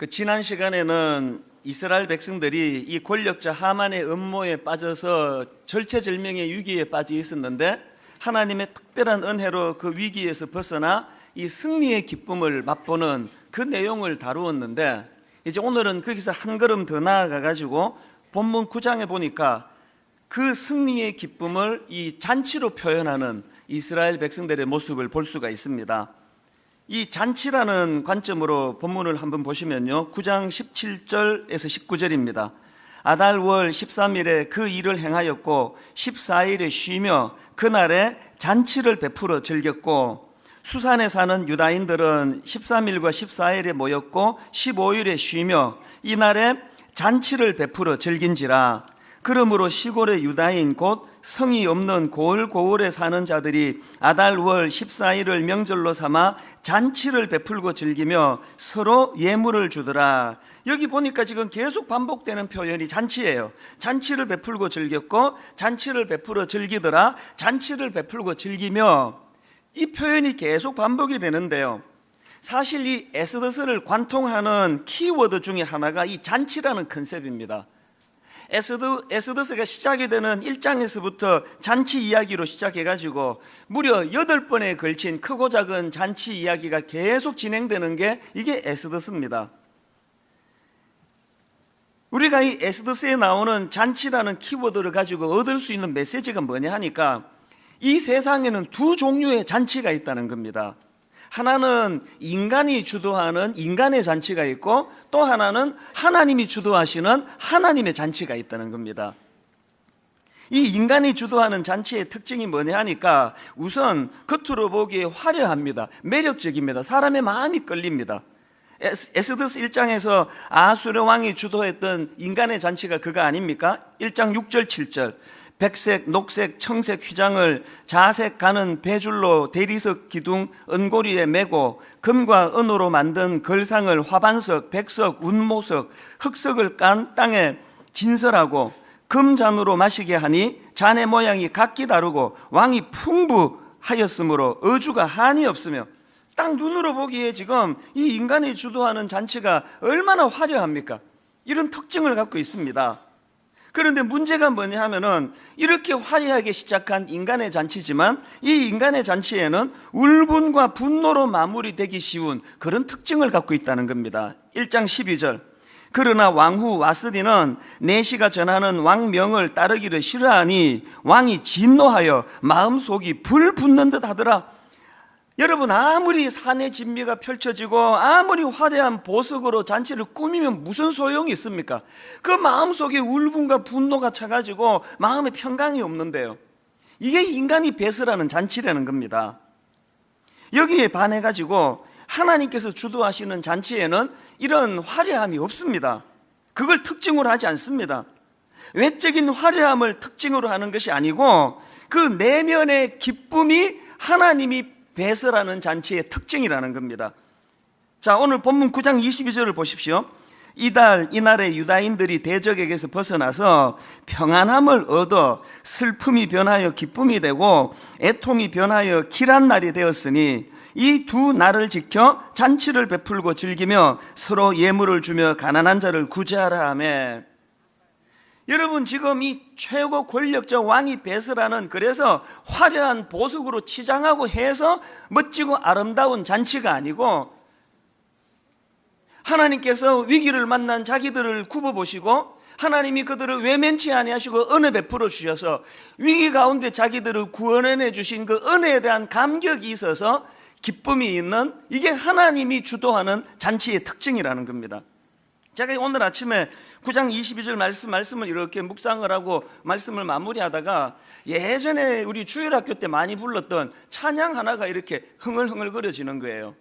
지난 시간에는 이스라엘 백성들이 이 권력자 하만의 음모에 빠져서 절체절명의 위기에 빠져 있었는데 하나님의 특별한 은혜로 그 위기에서 벗어나 이 승리의 기쁨을 맛보는 그 내용을 다루었는데, 이제 오늘은 거기서 한 걸음 더 나아가 가지고 본문 9장에 보니까 그 승리의 기쁨을 이 잔치로 표현하는 이스라엘 백성들의 모습을 볼 수가 있습니다. 이 잔치라는 관점으로 본문을 한번 보시면요, 9장 17절에서 19절입니다. 아달월 13일에 그 일을 행하였고 14일에 쉬며 그날에 잔치를 베풀어 즐겼고, 수산에 사는 유다인들은 13일과 14일에 모였고 15일에 쉬며 이날에 잔치를 베풀어 즐긴지라. 그러므로 시골의 유다인 곧 성이 없는 고을고을에 사는 자들이 아달월 14일을 명절로 삼아 잔치를 베풀고 즐기며 서로 예물을 주더라. 여기 보니까 지금 계속 반복되는 표현이 잔치예요. 잔치를 베풀고 즐겼고 잔치를 베풀어 즐기더라, 잔치를 베풀고 즐기며, 이 표현이 계속 반복이 되는데요, 사실 이 에스더서를 관통하는 키워드 중에 하나가 이 잔치라는 컨셉입니다. 에스더서가 시작이 되는 1장에서부터 잔치 이야기로 시작해가지고 무려 8번에 걸친 크고 작은 잔치 이야기가 계속 진행되는 게 이게 에스더서입니다. 우리가 이 에스더서에 나오는 잔치라는 키워드를 가지고 얻을 수 있는 메시지가 뭐냐 하니까, 이 세상에는 두 종류의 잔치가 있다는 겁니다. 하나는 인간이 주도하는 인간의 잔치가 있고, 또 하나는 하나님이 주도하시는 하나님의 잔치가 있다는 겁니다. 이 인간이 주도하는 잔치의 특징이 뭐냐 하니까, 우선 겉으로 보기에 화려합니다. 매력적입니다. 사람의 마음이 끌립니다. 에스더서 1장에서 아수르 왕이 주도했던 인간의 잔치가 그거 아닙니까? 1장 6절 7절 백색, 녹색, 청색 휘장을 자색 가는 배줄로 대리석 기둥 은고리에 메고 금과 은으로 만든 걸상을 화반석, 백석, 운모석, 흑석을 깐 땅에 진설하고 금잔으로 마시게 하니 잔의 모양이 각기 다르고 왕이 풍부하였으므로 어주가 한이 없으며. 딱 눈으로 보기에 지금 이 인간이 주도하는 잔치가 얼마나 화려합니까? 이런 특징을 갖고 있습니다. 그런데 문제가 뭐냐 하면은, 이렇게 화려하게 시작한 인간의 잔치지만 이 인간의 잔치에는 울분과 분노로 마무리되기 쉬운 그런 특징을 갖고 있다는 겁니다. 1장 12절 그러나 왕후 와스디는 내시가 전하는 왕명을 따르기를 싫어하니 왕이 진노하여 마음속이 불 붙는 듯 하더라. 여러분, 아무리 산의 진미가 펼쳐지고 아무리 화려한 보석으로 잔치를 꾸미면 무슨 소용이 있습니까? 그 마음속에 울분과 분노가 차가지고 마음에 평강이 없는데요, 이게 인간이 배설하는 잔치라는 겁니다. 여기에 반해가지고 하나님께서 주도하시는 잔치에는 이런 화려함이 없습니다. 그걸 특징으로 하지 않습니다. 외적인 화려함을 특징으로 하는 것이 아니고 그 내면의 기쁨이 하나님이 배설하는 잔치의 특징이라는 겁니다. 자, 오늘 본문 9장 22절을 보십시오. 이날에 유다인들이 대적에게서 벗어나서 평안함을 얻어 슬픔이 변하여 기쁨이 되고 애통이 변하여 길한 날이 되었으니 이 두 날을 지켜 잔치를 베풀고 즐기며 서로 예물을 주며 가난한 자를 구제하라 하며. 여러분, 지금 이 최고 권력자 왕이 배설하는, 그래서 화려한 보석으로 치장하고 해서 멋지고 아름다운 잔치가 아니고, 하나님께서 위기를 만난 자기들을 굽어보시고 하나님이 그들을 외면치 아니하시고 은혜 베풀어 주셔서 위기 가운데 자기들을 구원해 주신 그 은혜에 대한 감격이 있어서 기쁨이 있는, 이게 하나님이 주도하는 잔치의 특징이라는 겁니다. 제가 오늘 아침에 9장 22절 말씀을 이렇게 묵상을 하고 말씀을 마무리하다가 예전에 우리 주일학교 때 많이 불렀던 찬양 하나가 이렇게 흥얼흥얼거려지는 거예요.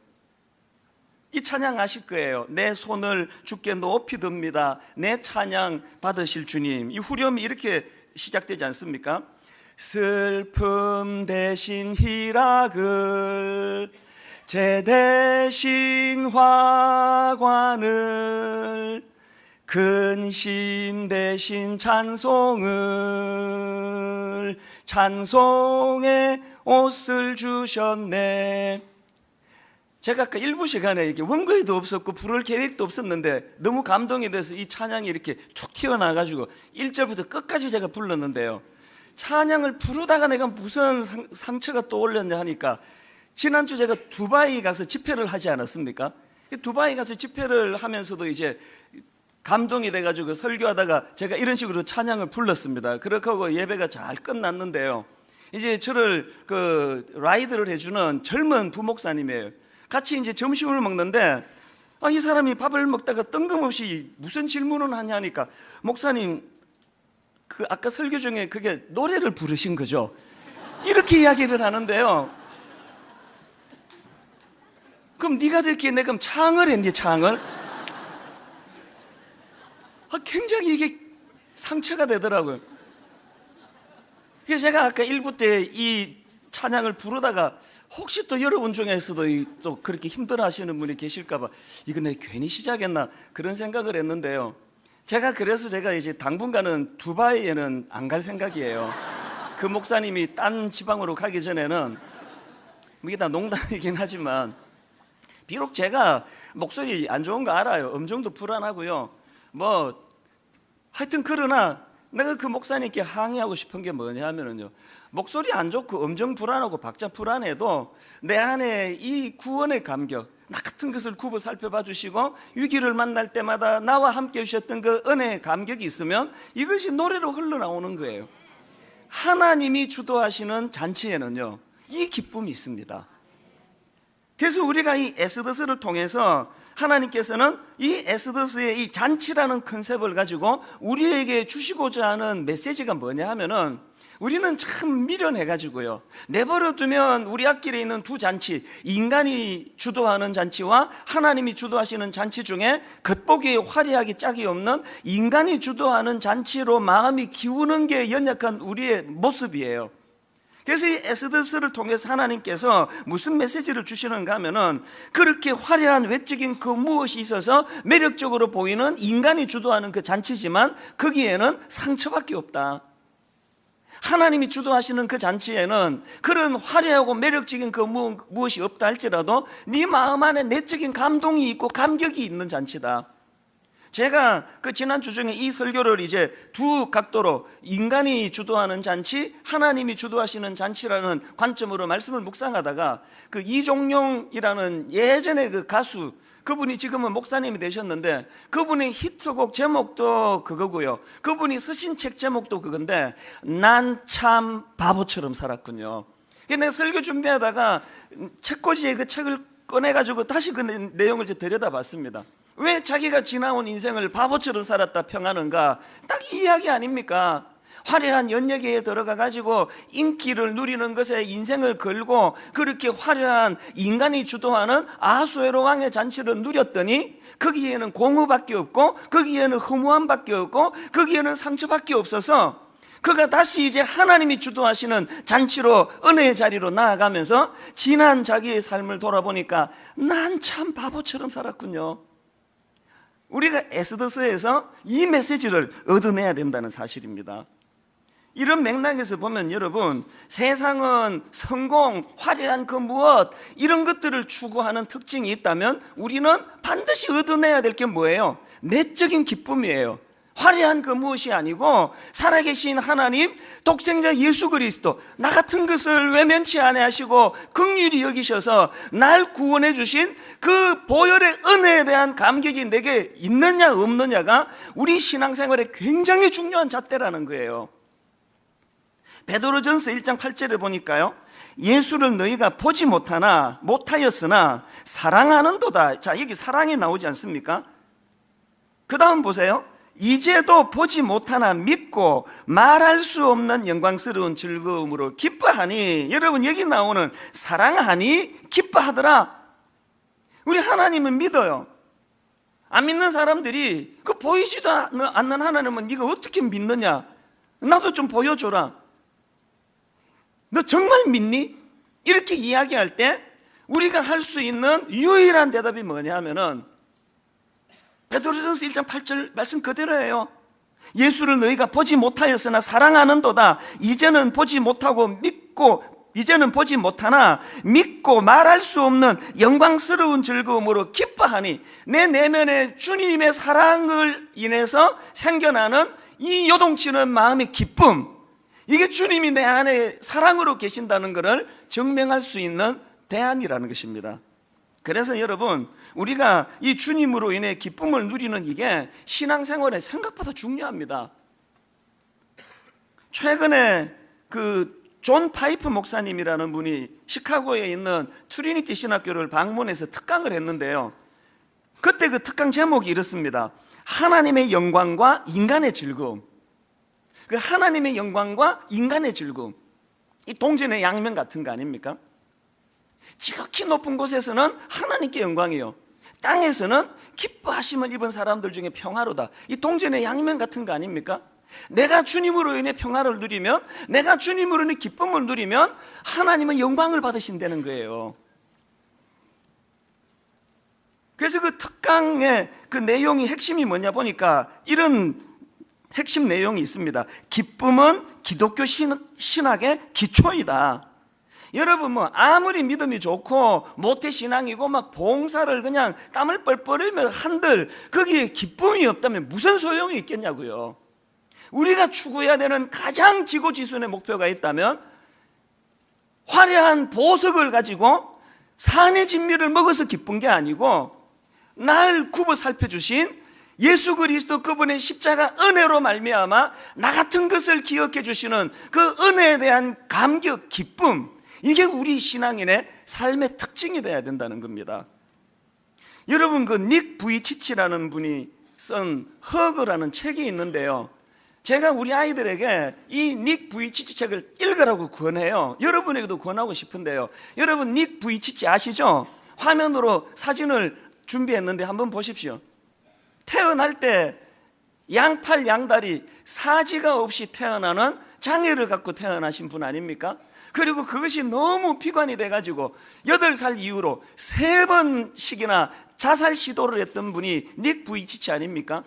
이 찬양 아실 거예요. 내 손을 주께 높이 듭니다. 내 찬양 받으실 주님. 이 후렴이 이렇게 시작되지 않습니까? 슬픔 대신 희락을, 제 대신 화관을, 근심 대신 찬송을, 찬송의 옷을 주셨네. 제가 아까 일부 시간에 이게 원고에도 없었고 부를 계획도 없었는데 너무 감동이 돼서 이 찬양이 이렇게 툭 튀어나와가지고 1절부터 끝까지 제가 불렀는데요. 찬양을 부르다가 내가 무슨 상처가 떠올렸냐 하니까 지난주 제가 두바이 가서 집회를 하지 않았습니까? 두바이 가서 집회를 하면서도 이제 감동이 돼가지고 설교하다가 제가 이런 식으로 찬양을 불렀습니다. 그렇게 하고 예배가 잘 끝났는데요. 이제 저를 라이드를 해주는 젊은 부목사님이에요. 같이 이제 점심을 먹는데 이 사람이 밥을 먹다가 뜬금없이 무슨 질문을 하냐니까 목사님 아까 설교 중에 그게 노래를 부르신 거죠? 이렇게 이야기를 하는데요. 그럼 네가 듣기에 내가 그럼 창을 했니? 창을? 굉장히 이게 상처가 되더라고요. 그래서 제가 아까 1부 때 이 찬양을 부르다가 혹시 또 여러분 중에서도 또 그렇게 힘들어 하시는 분이 계실까봐 이거 내가 괜히 시작했나 그런 생각을 했는데요. 그래서 제가 이제 당분간은 두바이에는 안 갈 생각이에요. 그 목사님이 딴 지방으로 가기 전에는 이게 다 농담이긴 하지만 비록 제가 목소리 안 좋은 거 알아요. 음정도 불안하고요. 하여튼 그러나 내가 그 목사님께 항의하고 싶은 게 뭐냐면요, 목소리 안 좋고 음정 불안하고 박자 불안해도 내 안에 이 구원의 감격, 나 같은 것을 굽어 살펴봐 주시고 위기를 만날 때마다 나와 함께 해주셨던 그 은혜의 감격이 있으면 이것이 노래로 흘러나오는 거예요. 하나님이 주도하시는 잔치에는요 이 기쁨이 있습니다. 그래서 우리가 이 에스더스를 통해서 하나님께서는 이 에스더스의 이 잔치라는 컨셉을 가지고 우리에게 주시고자 하는 메시지가 뭐냐 하면은, 우리는 참 미련해가지고요, 내버려두면 우리 앞길에 있는 두 잔치, 인간이 주도하는 잔치와 하나님이 주도하시는 잔치 중에 겉보기에 화려하기 짝이 없는 인간이 주도하는 잔치로 마음이 기우는 게 연약한 우리의 모습이에요. 그래서 이 에스더스를 통해서 하나님께서 무슨 메시지를 주시는가 하면은, 그렇게 화려한 외적인 그 무엇이 있어서 매력적으로 보이는 인간이 주도하는 그 잔치지만 거기에는 상처밖에 없다. 하나님이 주도하시는 그 잔치에는 그런 화려하고 매력적인 그 무엇이 없다 할지라도 네 마음 안에 내적인 감동이 있고 감격이 있는 잔치다. 제가 그 지난주 중에 이 설교를 이제 두 각도로, 인간이 주도하는 잔치, 하나님이 주도하시는 잔치라는 관점으로 말씀을 묵상하다가 그 이종용이라는 예전에 그 가수, 그분이 지금은 목사님이 되셨는데 그분의 히트곡 제목도 그거고요, 그분이 쓰신 책 제목도 그건데, 난 참 바보처럼 살았군요. 내가 설교 준비하다가 책꽂이에 그 책을 꺼내가지고 다시 그 내용을 들여다봤습니다. 왜 자기가 지나온 인생을 바보처럼 살았다 평하는가? 딱 이 이야기 아닙니까? 화려한 연예계에 들어가가지고 인기를 누리는 것에 인생을 걸고 그렇게 화려한 인간이 주도하는 아하수에로 왕의 잔치를 누렸더니 거기에는 공허밖에 없고 거기에는 허무함밖에 없고 거기에는 상처밖에 없어서 그가 다시 이제 하나님이 주도하시는 잔치로, 은혜의 자리로 나아가면서 지난 자기의 삶을 돌아보니까 난 참 바보처럼 살았군요. 우리가 에스더서에서 이 메시지를 얻어내야 된다는 사실입니다. 이런 맥락에서 보면 여러분, 세상은 성공, 화려한 그 무엇, 이런 것들을 추구하는 특징이 있다면 우리는 반드시 얻어내야 될 게 뭐예요? 내적인 기쁨이에요. 화려한 그 무엇이 아니고 살아계신 하나님, 독생자 예수 그리스도, 나 같은 것을 외면치 아니하시고 긍휼히 여기셔서 날 구원해 주신 그 보혈의 은혜에 대한 감격이 내게 있느냐 없느냐가 우리 신앙생활에 굉장히 중요한 잣대라는 거예요. 베드로전서 1장 8절에 보니까요, 예수를 너희가 보지 못하였으나 사랑하는도다. 자, 여기 사랑이 나오지 않습니까? 그 다음 보세요. 이제도 보지 못하나 믿고 말할 수 없는 영광스러운 즐거움으로 기뻐하니. 여러분, 여기 나오는 사랑하니 기뻐하더라. 우리 하나님은 믿어요. 안 믿는 사람들이 그 보이지도 않는 하나님은 네가 어떻게 믿느냐, 나도 좀 보여줘라, 너 정말 믿니? 이렇게 이야기할 때 우리가 할 수 있는 유일한 대답이 뭐냐 하면은 베드로전서 1장 8절 말씀 그대로예요. 예수를 너희가 보지 못하였으나 사랑하는도다. 이제는 보지 못하고 믿고 이제는 보지 못하나 믿고 말할 수 없는 영광스러운 즐거움으로 기뻐하니 내 내면에 주님의 사랑을 인해서 생겨나는 이 요동치는 마음의 기쁨, 이게 주님이 내 안에 사랑으로 계신다는 것을 증명할 수 있는 대안이라는 것입니다. 그래서 여러분, 우리가 이 주님으로 인해 기쁨을 누리는 이게 신앙생활에 생각보다 중요합니다. 최근에 존 파이프 목사님이라는 분이 시카고에 있는 트리니티 신학교를 방문해서 특강을 했는데요, 그때 그 특강 제목이 이렇습니다. 하나님의 영광과 인간의 즐거움. 그 하나님의 영광과 인간의 즐거움, 이 동전의 양면 같은 거 아닙니까? 지극히 높은 곳에서는 하나님께 영광이요, 땅에서는 기뻐하심을 입은 사람들 중에 평화로다. 이 동전의 양면 같은 거 아닙니까? 내가 주님으로 인해 평화를 누리면, 내가 주님으로 인해 기쁨을 누리면 하나님은 영광을 받으신다는 거예요. 그래서 그 특강의 그 내용이 핵심이 뭐냐 보니까 이런 핵심 내용이 있습니다. 기쁨은 기독교 신학의 기초이다. 여러분, 뭐 아무리 믿음이 좋고 모태신앙이고 막 봉사를 그냥 땀을 뻘뻘 흘리며 한들 거기에 기쁨이 없다면 무슨 소용이 있겠냐고요. 우리가 추구해야 되는 가장 지고지순의 목표가 있다면 화려한 보석을 가지고 산의 진미를 먹어서 기쁜 게 아니고 날 굽어 살펴주신 예수 그리스도 그분의 십자가 은혜로 말미암아 나 같은 것을 기억해 주시는 그 은혜에 대한 감격, 기쁨, 이게 우리 신앙인의 삶의 특징이 돼야 된다는 겁니다. 여러분, 그 닉 부이치치라는 분이 쓴 허그라는 책이 있는데요, 제가 우리 아이들에게 이 닉 부이치치 책을 읽으라고 권해요. 여러분에게도 권하고 싶은데요, 여러분 닉 부이치치 아시죠? 화면으로 사진을 준비했는데 한번 보십시오. 태어날 때 양팔 양다리 사지가 없이 태어나는 장애를 갖고 태어나신 분 아닙니까? 그리고 그것이 너무 비관이 돼가지고 8살 이후로 3번씩이나 자살 시도를 했던 분이 닉 부이치치 아닙니까?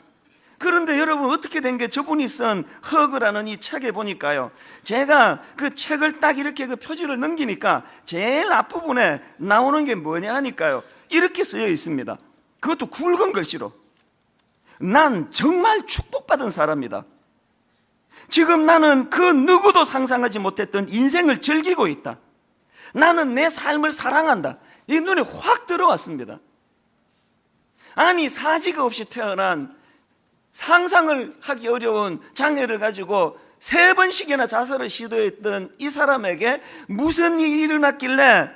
그런데 여러분, 어떻게 된 게 저분이 쓴 허그라는 이 책에 보니까요, 제가 그 책을 딱 이렇게 그 표지를 넘기니까 제일 앞부분에 나오는 게 뭐냐 하니까요, 이렇게 쓰여 있습니다. 그것도 굵은 글씨로. 난 정말 축복받은 사람이다. 지금 나는 그 누구도 상상하지 못했던 인생을 즐기고 있다. 나는 내 삶을 사랑한다. 이 눈에 확 들어왔습니다. 아니, 사지가 없이 태어난 상상을 하기 어려운 장애를 가지고 3번씩이나 자살을 시도했던 이 사람에게 무슨 일이 일어났길래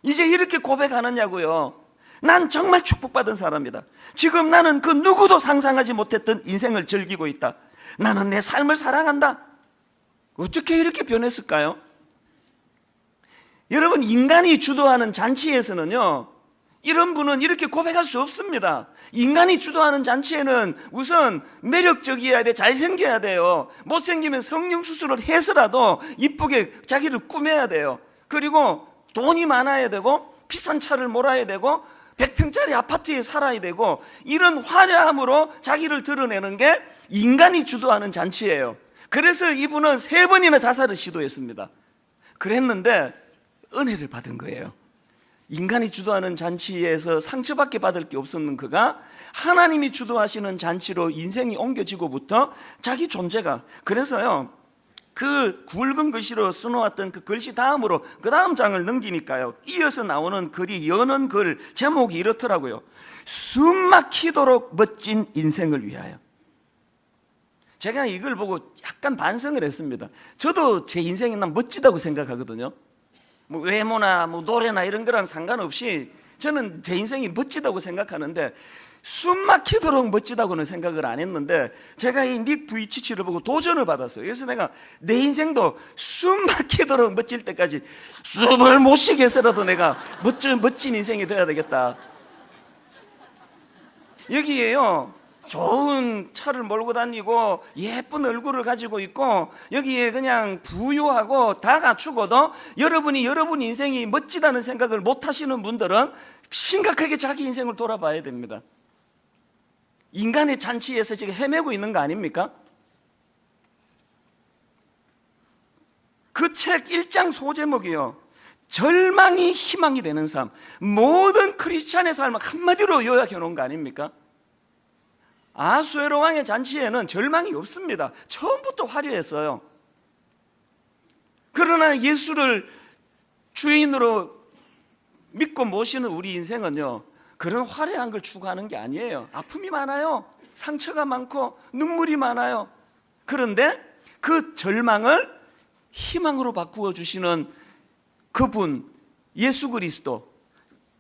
이제 이렇게 고백하느냐고요. 난 정말 축복받은 사람이다. 지금 나는 그 누구도 상상하지 못했던 인생을 즐기고 있다. 나는 내 삶을 사랑한다. 어떻게 이렇게 변했을까요? 여러분, 인간이 주도하는 잔치에서는요, 이런 분은 이렇게 고백할 수 없습니다. 인간이 주도하는 잔치에는 우선 매력적이어야 돼, 잘생겨야 돼요. 못생기면 성형수술을 해서라도 이쁘게 자기를 꾸며야 돼요. 그리고 돈이 많아야 되고 비싼 차를 몰아야 되고 100평짜리 아파트에 살아야 되고, 이런 화려함으로 자기를 드러내는 게 인간이 주도하는 잔치예요. 그래서 이분은 3번이나 자살을 시도했습니다. 그랬는데 은혜를 받은 거예요. 인간이 주도하는 잔치에서 상처밖에 받을 게 없었는 그가 하나님이 주도하시는 잔치로 인생이 옮겨지고부터 자기 존재가, 그래서요, 그 굵은 글씨로 써놓았던 그 글씨 다음으로 그 다음 장을 넘기니까요, 이어서 나오는 글이, 여는 글 제목이 이렇더라고요. 숨막히도록 멋진 인생을 위하여. 제가 이걸 보고 약간 반성을 했습니다. 저도 제 인생이 난 멋지다고 생각하거든요. 뭐 외모나 뭐 노래나 이런 거랑 상관없이 저는 제 인생이 멋지다고 생각하는데, 숨 막히도록 멋지다고는 생각을 안 했는데, 제가 이 닉 부이치치를 보고 도전을 받았어요. 그래서 내가 내 인생도 숨 막히도록 멋질 때까지 숨을 못 쉬게 해서라도 내가 멋진 인생이 돼야 되겠다. 여기에요, 좋은 차를 몰고 다니고 예쁜 얼굴을 가지고 있고 여기에 그냥 부유하고 다 갖추고도 여러분 인생이 멋지다는 생각을 못 하시는 분들은 심각하게 자기 인생을 돌아봐야 됩니다. 인간의 잔치에서 지금 헤매고 있는 거 아닙니까? 그 책 1장 소제목이요, 절망이 희망이 되는 삶. 모든 크리스찬의 삶을 한마디로 요약해 놓은 거 아닙니까? 아수에로 왕의 잔치에는 절망이 없습니다. 처음부터 화려했어요. 그러나 예수를 주인으로 믿고 모시는 우리 인생은요, 그런 화려한 걸 추구하는 게 아니에요. 아픔이 많아요. 상처가 많고 눈물이 많아요. 그런데 그 절망을 희망으로 바꾸어 주시는 그분, 예수 그리스도,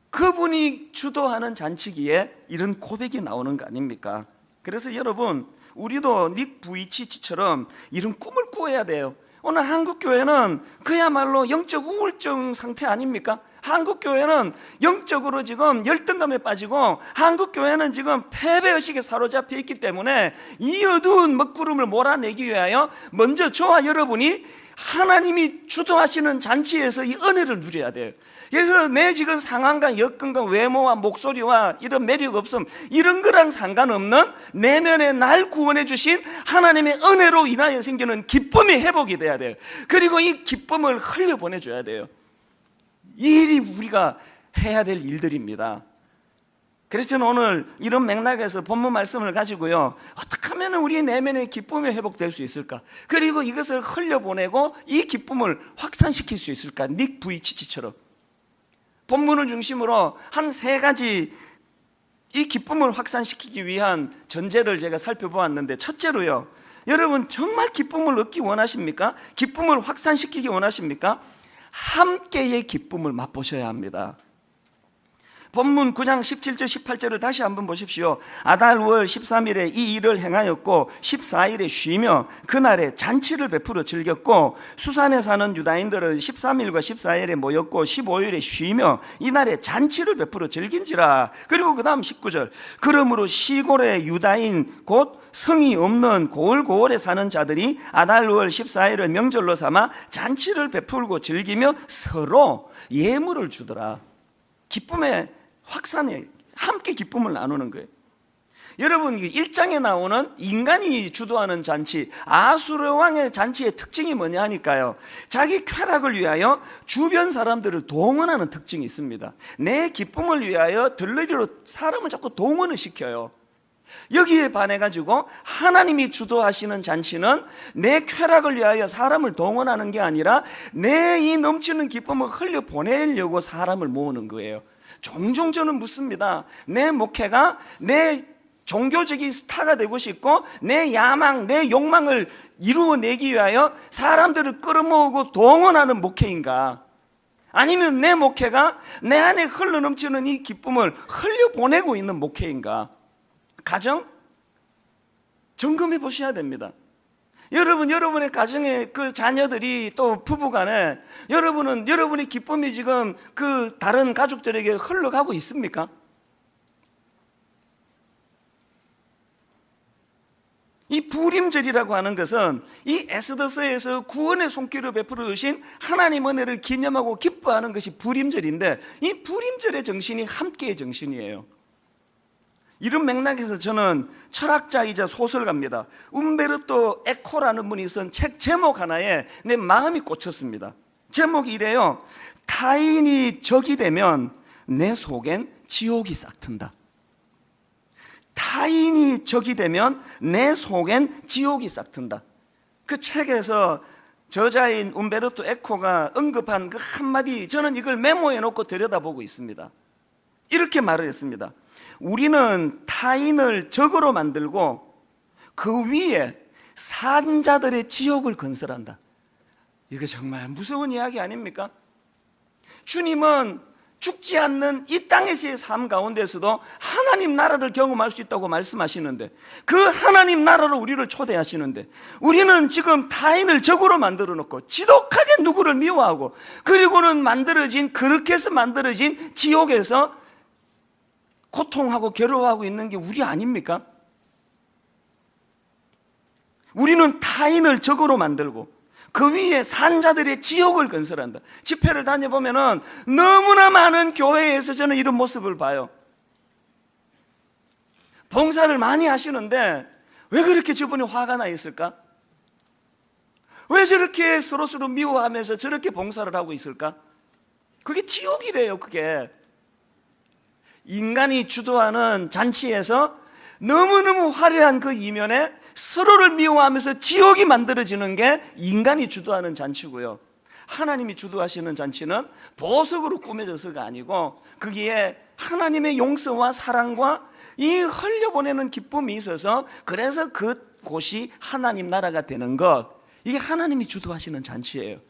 그분이 주도하는 잔치기에 이런 고백이 나오는 거 아닙니까? 그래서 여러분, 우리도 닉 부이치치처럼 이런 꿈을 꾸어야 돼요. 오늘 한국교회는 그야말로 영적 우울증 상태 아닙니까? 한국교회는 영적으로 지금 열등감에 빠지고, 한국교회는 지금 패배의식에 사로잡혀 있기 때문에 이 어두운 먹구름을 몰아내기 위하여 먼저 저와 여러분이 하나님이 주도하시는 잔치에서 이 은혜를 누려야 돼요. 그래서 내 지금 상황과 여건과 외모와 목소리와 이런 매력 없음, 이런 거랑 상관없는 내면에 날 구원해 주신 하나님의 은혜로 인하여 생기는 기쁨이 회복이 돼야 돼요. 그리고 이 기쁨을 흘려보내 줘야 돼요. 이 일이 우리가 해야 될 일들입니다. 그래서 저는 오늘 이런 맥락에서 본문 말씀을 가지고요, 어떻게 하면 우리 내면의 기쁨이 회복될 수 있을까, 그리고 이것을 흘려보내고 이 기쁨을 확산시킬 수 있을까, 닉 부이치치처럼 본문을 중심으로 한 3가지 이 기쁨을 확산시키기 위한 전제를 제가 살펴보았는데, 첫째로요, 여러분 정말 기쁨을 얻기 원하십니까? 기쁨을 확산시키기 원하십니까? 함께의 기쁨을 맛보셔야 합니다. 본문 9장 17절 18절을 다시 한번 보십시오. 아달월 13일에 이 일을 행하였고 14일에 쉬며 그날에 잔치를 베풀어 즐겼고, 수산에 사는 유다인들은 13일과 14일에 모였고 15일에 쉬며 이날에 잔치를 베풀어 즐긴지라. 그리고 그 다음 19절, 그러므로 시골의 유다인 곧 성이 없는 고을고을에 사는 자들이 아달월 14일을 명절로 삼아 잔치를 베풀고 즐기며 서로 예물을 주더라. 기쁨의 확산에 함께 기쁨을 나누는 거예요. 여러분, 1장에 나오는 인간이 주도하는 잔치, 아수르 왕의 잔치의 특징이 뭐냐 하니까요, 자기 쾌락을 위하여 주변 사람들을 동원하는 특징이 있습니다. 내 기쁨을 위하여 들러리로 사람을 자꾸 동원을 시켜요. 여기에 반해가지고 하나님이 주도하시는 잔치는 내 쾌락을 위하여 사람을 동원하는 게 아니라 내 이 넘치는 기쁨을 흘려보내려고 사람을 모으는 거예요. 종종 저는 묻습니다. 내 목회가 내 종교적인 스타가 되고 싶고 내 야망, 내 욕망을 이루어내기 위하여 사람들을 끌어모으고 동원하는 목회인가? 아니면 내 목회가 내 안에 흘러넘치는 이 기쁨을 흘려보내고 있는 목회인가? 가정 점검해 보셔야 됩니다. 여러분, 여러분의 가정의 그 자녀들이 또 부부간에 여러분은 여러분의 기쁨이 지금 그 다른 가족들에게 흘러가고 있습니까? 이 부림절이라고 하는 것은 이 에스더서에서 구원의 손길을 베풀어 주신 하나님 은혜를 기념하고 기뻐하는 것이 부림절인데, 이 부림절의 정신이 함께의 정신이에요. 이런 맥락에서 저는 철학자이자 소설가입니다, 움베르토 에코라는 분이 쓴 책 제목 하나에 내 마음이 꽂혔습니다. 제목이 이래요. 타인이 적이 되면 내 속엔 지옥이 싹튼다. 타인이 적이 되면 내 속엔 지옥이 싹튼다. 그 책에서 저자인 움베르토 에코가 언급한 그 한마디, 저는 이걸 메모해 놓고 들여다보고 있습니다. 이렇게 말을 했습니다. 우리는 타인을 적으로 만들고 그 위에 산자들의 지옥을 건설한다. 이거 정말 무서운 이야기 아닙니까? 주님은 죽지 않는 이 땅에서의 삶 가운데서도 하나님 나라를 경험할 수 있다고 말씀하시는데, 그 하나님 나라로 우리를 초대하시는데, 우리는 지금 타인을 적으로 만들어 놓고 지독하게 누구를 미워하고, 그리고는 그렇게 해서 만들어진 지옥에서 고통하고 괴로워하고 있는 게 우리 아닙니까? 우리는 타인을 적으로 만들고 그 위에 산자들의 지옥을 건설한다. 집회를 다녀보면은 너무나 많은 교회에서 저는 이런 모습을 봐요. 봉사를 많이 하시는데 왜 그렇게 저분이 화가 나 있을까? 왜 저렇게 서로서로 미워하면서 저렇게 봉사를 하고 있을까? 그게 지옥이래요. 그게 인간이 주도하는 잔치에서 너무너무 화려한 그 이면에 서로를 미워하면서 지옥이 만들어지는 게 인간이 주도하는 잔치고요, 하나님이 주도하시는 잔치는 보석으로 꾸며져서가 아니고 거기에 하나님의 용서와 사랑과 이 흘려보내는 기쁨이 있어서, 그래서 그곳이 하나님 나라가 되는 것, 이게 하나님이 주도하시는 잔치예요.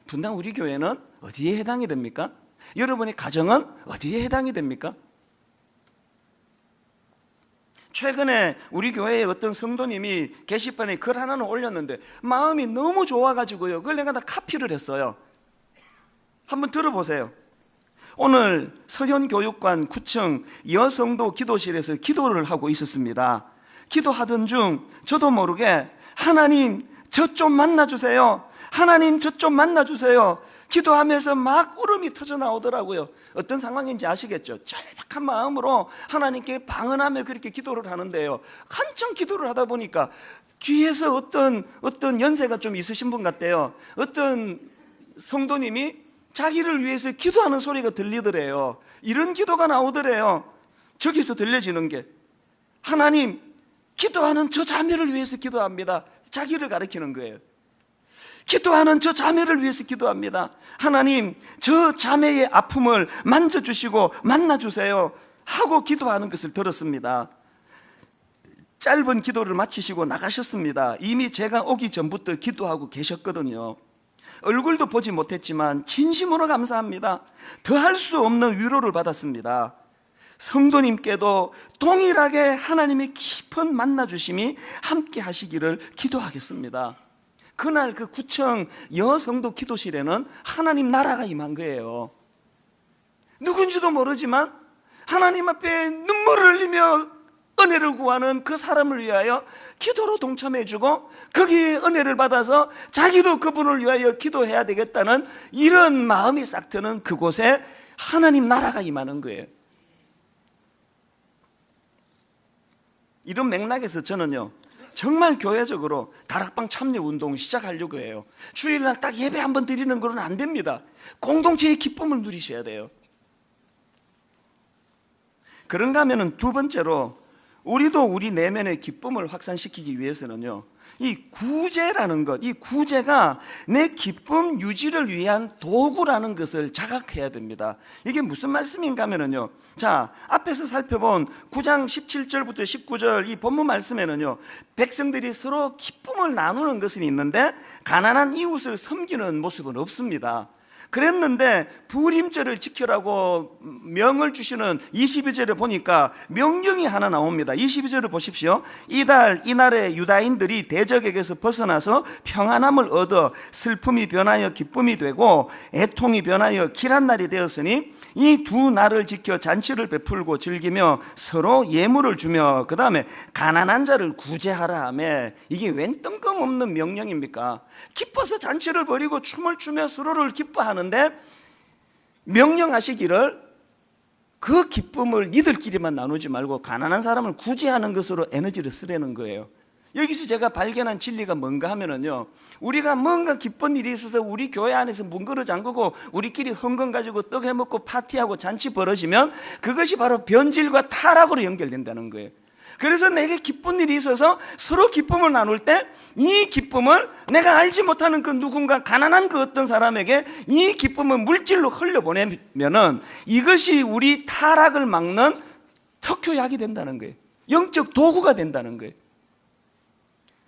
분당 우리 교회는 어디에 해당이 됩니까? 여러분의 가정은 어디에 해당이 됩니까? 최근에 우리 교회에 어떤 성도님이 게시판에 글 하나는 올렸는데 마음이 너무 좋아가지고요, 그걸 내가 다 카피를 했어요. 한번 들어보세요. 오늘 서현교육관 9층 여성도 기도실에서 기도를 하고 있었습니다. 기도하던 중 저도 모르게 하나님 저 좀 만나주세요, 하나님 저 좀 만나주세요, 기도하면서 막 울음이 터져 나오더라고요. 어떤 상황인지 아시겠죠? 절박한 마음으로 하나님께 방언하며 그렇게 기도를 하는데요, 한참 기도를 하다 보니까 뒤에서 어떤 연세가 좀 있으신 분 같대요. 어떤 성도님이 자기를 위해서 기도하는 소리가 들리더래요. 이런 기도가 나오더래요. 저기서 들려지는 게, 하나님 기도하는 저 자매를 위해서 기도합니다. 자기를 가리키는 거예요. 기도하는 저 자매를 위해서 기도합니다. 하나님 저 자매의 아픔을 만져주시고 만나주세요 하고 기도하는 것을 들었습니다. 짧은 기도를 마치시고 나가셨습니다. 이미 제가 오기 전부터 기도하고 계셨거든요. 얼굴도 보지 못했지만 진심으로 감사합니다. 더할 수 없는 위로를 받았습니다. 성도님께도 동일하게 하나님의 깊은 만나주심이 함께 하시기를 기도하겠습니다. 그날 그 9층 여성도 기도실에는 하나님 나라가 임한 거예요. 누군지도 모르지만 하나님 앞에 눈물을 흘리며 은혜를 구하는 그 사람을 위하여 기도로 동참해주고 거기에 은혜를 받아서 자기도 그분을 위하여 기도해야 되겠다는 이런 마음이 싹 트는 그곳에 하나님 나라가 임하는 거예요. 이런 맥락에서 저는요, 정말 교회적으로 다락방 참여 운동을 시작하려고 해요. 주일날 딱 예배 한번 드리는 거는 안 됩니다. 공동체의 기쁨을 누리셔야 돼요. 그런가 하면은 두 번째로, 우리도 우리 내면의 기쁨을 확산시키기 위해서는요, 이 구제라는 것, 이 구제가 내 기쁨 유지를 위한 도구라는 것을 자각해야 됩니다. 이게 무슨 말씀인가 하면요, 자, 앞에서 살펴본 9장 17절부터 19절 이 본문 말씀에는요, 백성들이 서로 기쁨을 나누는 것은 있는데 가난한 이웃을 섬기는 모습은 없습니다. 그랬는데 불임절을 지키라고 명을 주시는 22절에 보니까 명령이 하나 나옵니다. 22절을 보십시오. 이날에 유다인들이 대적에게서 벗어나서 평안함을 얻어 슬픔이 변하여 기쁨이 되고 애통이 변하여 길한 날이 되었으니 이 두 날을 지켜 잔치를 베풀고 즐기며 서로 예물을 주며 그 다음에 가난한 자를 구제하라 하며, 이게 웬 뜬금없는 명령입니까? 기뻐서 잔치를 벌이고 춤을 추며 서로를 기뻐하는데 명령하시기를 그 기쁨을 니들끼리만 나누지 말고 가난한 사람을 구제하는 것으로 에너지를 쓰라는 거예요. 여기서 제가 발견한 진리가 뭔가 하면은요, 우리가 뭔가 기쁜 일이 있어서 우리 교회 안에서 문그러 잠그고 우리끼리 헌금 가지고 떡 해먹고 파티하고 잔치 벌어지면 그것이 바로 변질과 타락으로 연결된다는 거예요. 그래서 내게 기쁜 일이 있어서 서로 기쁨을 나눌 때 이 기쁨을 내가 알지 못하는 그 누군가 가난한 그 어떤 사람에게 이 기쁨을 물질로 흘려보내면은 이것이 우리 타락을 막는 특효약이 된다는 거예요. 영적 도구가 된다는 거예요.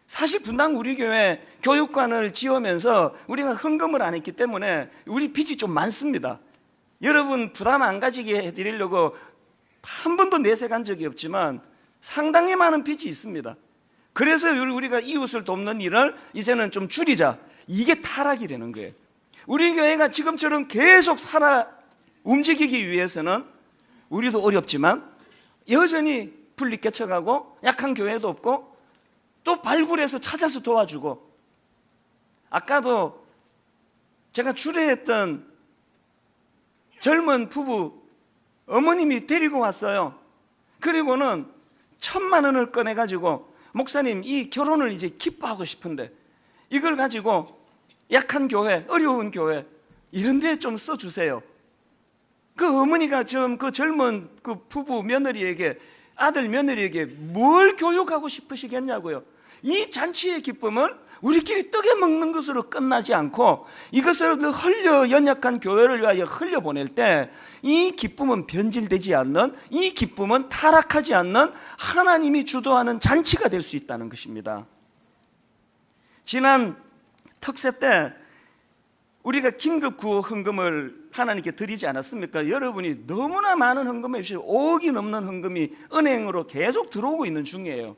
사실 분당 우리 교회 교육관을 지으면서 우리가 헌금을 안 했기 때문에 우리 빚이 좀 많습니다. 여러분 부담 안 가지게 해드리려고 한 번도 내세간 적이 없지만 상당히 많은 빚이 있습니다. 그래서 우리가 이웃을 돕는 일을 이제는 좀 줄이자, 이게 타락이 되는 거예요. 우리 교회가 지금처럼 계속 움직이기 위해서는 우리도 어렵지만 여전히 분리 깨쳐가고 약한 교회도 없고 또 발굴해서 찾아서 도와주고, 아까도 제가 주례했던 젊은 부부 어머님이 데리고 왔어요. 그리고는 1,000만 원을 꺼내가지고 목사님 이 결혼을 이제 기뻐하고 싶은데 이걸 가지고 약한 교회, 어려운 교회 이런 데 좀 써주세요. 그 어머니가 지금 그 젊은 그 부부 며느리에게, 아들 며느리에게 뭘 교육하고 싶으시겠냐고요. 이 잔치의 기쁨을 우리끼리 떡에 먹는 것으로 끝나지 않고 이것을 흘려, 연약한 교회를 위하여 흘려보낼 때 이 기쁨은 변질되지 않는, 이 기쁨은 타락하지 않는 하나님이 주도하는 잔치가 될 수 있다는 것입니다. 지난 특세 때 우리가 긴급 구호 헌금을 하나님께 드리지 않았습니까? 여러분이 너무나 많은 헌금을 주시고 5억이 넘는 헌금이 은행으로 계속 들어오고 있는 중이에요.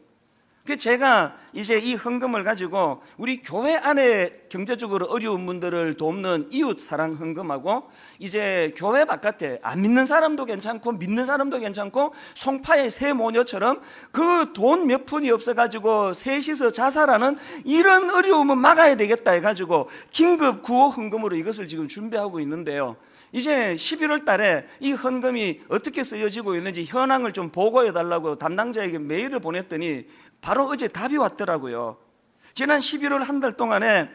그래서 제가 이제 이 헌금을 가지고 우리 교회 안에 경제적으로 어려운 분들을 돕는 이웃 사랑 헌금하고, 이제 교회 바깥에 안 믿는 사람도 괜찮고 믿는 사람도 괜찮고 송파의 새 모녀처럼 그 돈 몇 푼이 없어가지고 셋이서 자살하는 이런 어려움은 막아야 되겠다 해가지고 긴급 구호 헌금으로 이것을 지금 준비하고 있는데요. 이제 11월 달에 이 헌금이 어떻게 쓰여지고 있는지 현황을 좀 보고해 달라고 담당자에게 메일을 보냈더니 바로 어제 답이 왔더라고요. 지난 11월 한 달 동안에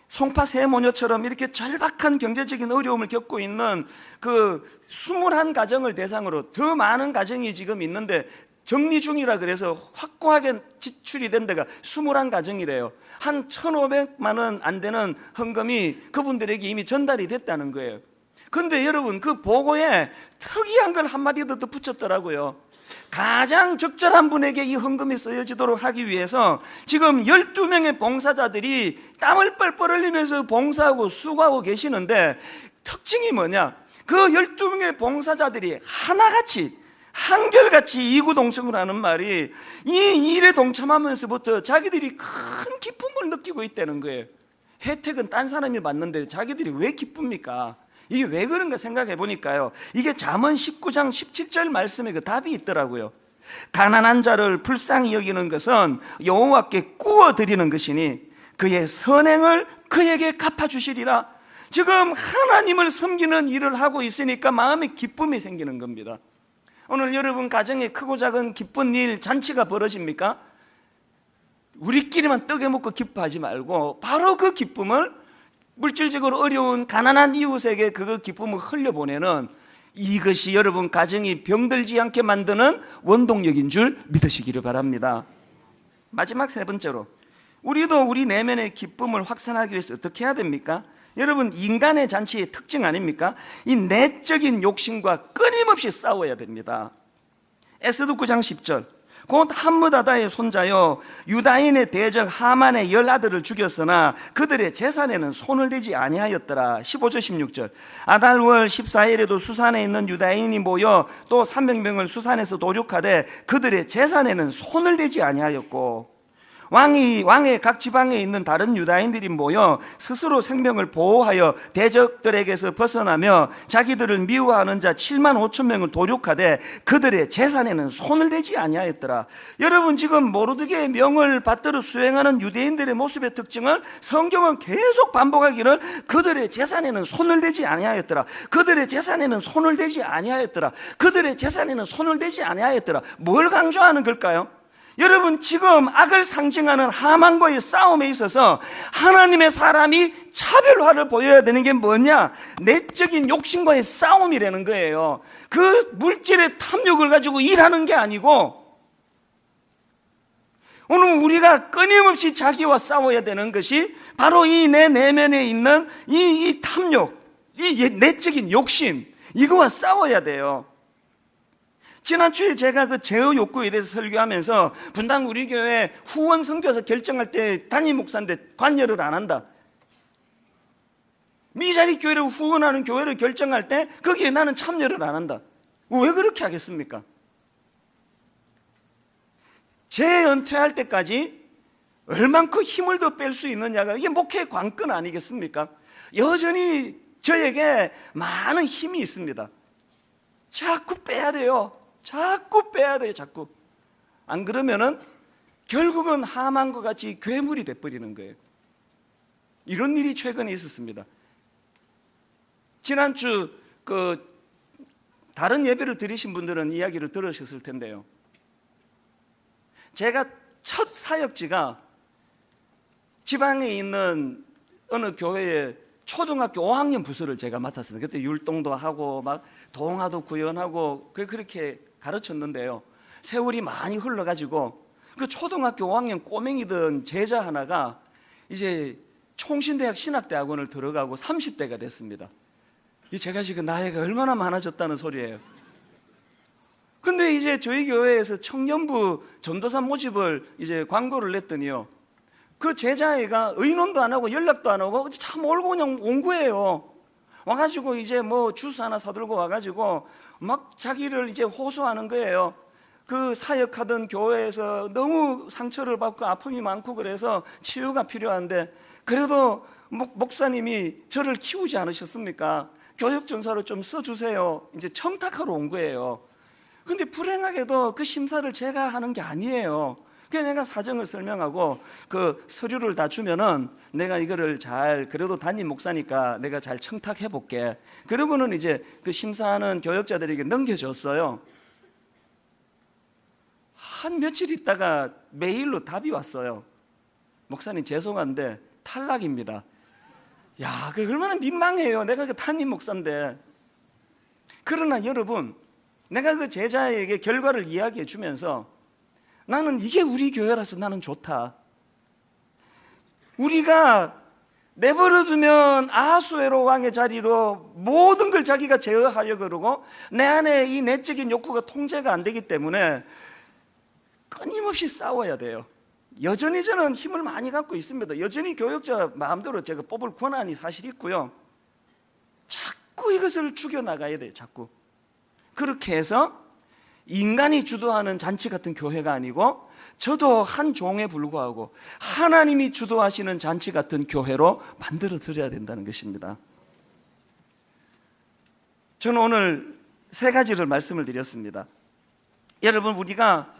송파 세모녀처럼 이렇게 절박한 경제적인 어려움을 겪고 있는 그 21가정을 대상으로, 더 많은 가정이 지금 있는데 정리 중이라 그래서 확고하게 지출이 된 데가 21가정이래요. 한 1,500만 원 안 되는 헌금이 그분들에게 이미 전달이 됐다는 거예요. 근데 여러분, 그 보고에 특이한 걸 한마디 더 붙였더라고요. 가장 적절한 분에게 이 헌금이 쓰여지도록 하기 위해서 지금 12명의 봉사자들이 땀을 뻘뻘 흘리면서 봉사하고 수고하고 계시는데, 특징이 뭐냐? 그 12명의 봉사자들이 하나같이, 한결같이 이구동성을 하는 말이, 이 일에 동참하면서부터 자기들이 큰 기쁨을 느끼고 있다는 거예요. 혜택은 딴 사람이 받는데 자기들이 왜 기쁩니까? 이게 왜 그런가 생각해 보니까요, 이게 잠언 19장 17절 말씀에 그 답이 있더라고요. 가난한 자를 불쌍히 여기는 것은 여호와께 구워 드리는 것이니 그의 선행을 그에게 갚아주시리라. 지금 하나님을 섬기는 일을 하고 있으니까 마음에 기쁨이 생기는 겁니다. 오늘 여러분 가정에 크고 작은 기쁜 일, 잔치가 벌어집니까? 우리끼리만 떡에 먹고 기뻐하지 말고 바로 그 기쁨을 물질적으로 어려운 가난한 이웃에게 그 기쁨을 흘려보내는, 이것이 여러분 가정이 병들지 않게 만드는 원동력인 줄 믿으시기를 바랍니다. 마지막 세 번째로, 우리도 우리 내면의 기쁨을 확산하기 위해서 어떻게 해야 됩니까? 여러분, 인간의 잔치의 특징 아닙니까? 이 내적인 욕심과 끊임없이 싸워야 됩니다. 에스더 9장 10절, 곧 함므다다의 손자여 유다인의 대적 하만의 10아들을 죽였으나 그들의 재산에는 손을 대지 아니하였더라. 15절 16절, 아달월 14일에도 수산에 있는 유다인이 모여 또 300명을 수산에서 도륙하되 그들의 재산에는 손을 대지 아니하였고, 왕의 각 지방에 있는 다른 유다인들이 모여 스스로 생명을 보호하여 대적들에게서 벗어나며 자기들을 미워하는 자 7만 5천 명을 도륙하되 그들의 재산에는 손을 대지 아니하였더라. 여러분, 지금 모르드게의 명을 받들어 수행하는 유대인들의 모습의 특징을 성경은 계속 반복하기를, 그들의 재산에는 손을 대지 아니하였더라, 그들의 재산에는 손을 대지 아니하였더라, 그들의 재산에는 손을 대지 아니하였더라. 뭘 강조하는 걸까요? 여러분, 지금 악을 상징하는 하만과의 싸움에 있어서 하나님의 사람이 차별화를 보여야 되는 게 뭐냐? 내적인 욕심과의 싸움이라는 거예요. 그 물질의 탐욕을 가지고 일하는 게 아니고, 오늘 우리가 끊임없이 자기와 싸워야 되는 것이 바로 이 내 내면에 있는 이 탐욕, 이 내적인 욕심, 이거와 싸워야 돼요. 지난주에 제가 그 제어 욕구에 대해서 설교하면서 분당 우리 교회 후원 선교사 결정할 때 담임 목사인데 관여를 안 한다, 미자리 교회를 후원하는 교회를 결정할 때 거기에 나는 참여를 안 한다. 왜 그렇게 하겠습니까? 재은퇴할 때까지 얼만큼 힘을 더 뺄 수 있느냐가 이게 목회의 관건 아니겠습니까? 여전히 저에게 많은 힘이 있습니다. 자꾸 빼야 돼요. 자꾸 빼야 돼요. 자꾸. 안 그러면은 결국은 하만과 같이 괴물이 돼버리는 거예요. 이런 일이 최근에 있었습니다. 지난주 다른 예배를 들으신 분들은 이야기를 들으셨을 텐데요, 제가 첫 사역지가 지방에 있는 어느 교회에 초등학교 5학년 부서를 제가 맡았어요. 그때 율동도 하고 막 동화도 구연하고 그렇게 가르쳤는데요. 세월이 많이 흘러가지고 그 초등학교 5학년 꼬맹이던 제자 하나가 이제 총신대학 신학대학원을 들어가고 30대가 됐습니다. 제가 지금 나이가 얼마나 많아졌다는 소리예요. 근데 이제 저희 교회에서 청년부 전도사 모집을 이제 광고를 냈더니요, 그 제자애가 의논도 안 하고 연락도 안 하고 참 올고 그냥 온 거예요. 와가지고 이제 뭐 주스 하나 사들고 와가지고 막 자기를 이제 호소하는 거예요. 그 사역하던 교회에서 너무 상처를 받고 아픔이 많고 그래서 치유가 필요한데, 그래도 목사님이 저를 키우지 않으셨습니까? 교육전사로 좀 써주세요. 이제 청탁하러 온 거예요. 근데 불행하게도 그 심사를 제가 하는 게 아니에요. 그래서 내가 사정을 설명하고 그 서류를 다 주면은 내가 이거를 잘, 그래도 담임 목사니까 내가 잘 청탁해 볼게. 그러고는 이제 그 심사하는 교역자들에게 넘겨줬어요. 한 며칠 있다가 메일로 답이 왔어요. 목사님 죄송한데 탈락입니다. 야, 그 얼마나 민망해요. 내가 그 담임 목사인데. 그러나 여러분, 내가 그 제자에게 결과를 이야기해 주면서 나는 이게 우리 교회라서 나는 좋다. 우리가 내버려두면 아하수에로 왕의 자리로 모든 걸 자기가 제어하려고 그러고 내 안에 이 내적인 욕구가 통제가 안 되기 때문에 끊임없이 싸워야 돼요. 여전히 저는 힘을 많이 갖고 있습니다. 여전히 교역자 마음대로 제가 뽑을 권한이 사실 있고요. 자꾸 이것을 죽여나가야 돼요. 자꾸. 그렇게 해서 인간이 주도하는 잔치 같은 교회가 아니고 저도 한 종에 불구하고 하나님이 주도하시는 잔치 같은 교회로 만들어 드려야 된다는 것입니다. 저는 오늘 세 가지를 말씀을 드렸습니다. 여러분, 우리가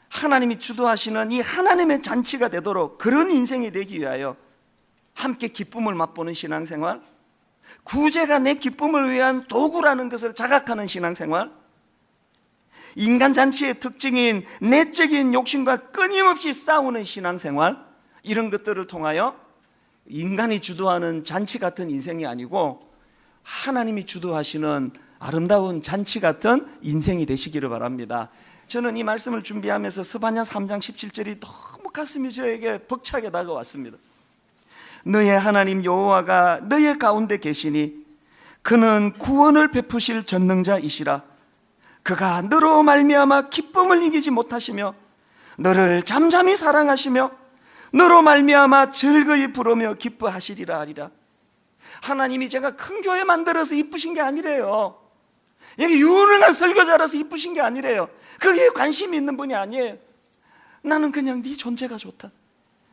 하나님이 주도하시는 이 하나님의 잔치가 되도록 그런 인생이 되기 위하여 함께 기쁨을 맛보는 신앙생활, 구제가 내 기쁨을 위한 도구라는 것을 자각하는 신앙생활, 인간 잔치의 특징인 내적인 욕심과 끊임없이 싸우는 신앙생활, 이런 것들을 통하여 인간이 주도하는 잔치 같은 인생이 아니고 하나님이 주도하시는 아름다운 잔치 같은 인생이 되시기를 바랍니다. 저는 이 말씀을 준비하면서 스바냐 3장 17절이 너무 가슴이 저에게 벅차게 다가왔습니다. 너의 하나님 여호와가 너의 가운데 계시니 그는 구원을 베푸실 전능자이시라. 그가 너로 말미암아 기쁨을 이기지 못하시며 너를 잠잠히 사랑하시며 너로 말미암아 즐거이 부르며 기뻐하시리라 하리라. 하나님이 제가 큰 교회 만들어서 이쁘신 게 아니래요. 여기 유능한 설교자라서 이쁘신 게 아니래요. 그게 관심이 있는 분이 아니에요. 나는 그냥 네 존재가 좋다.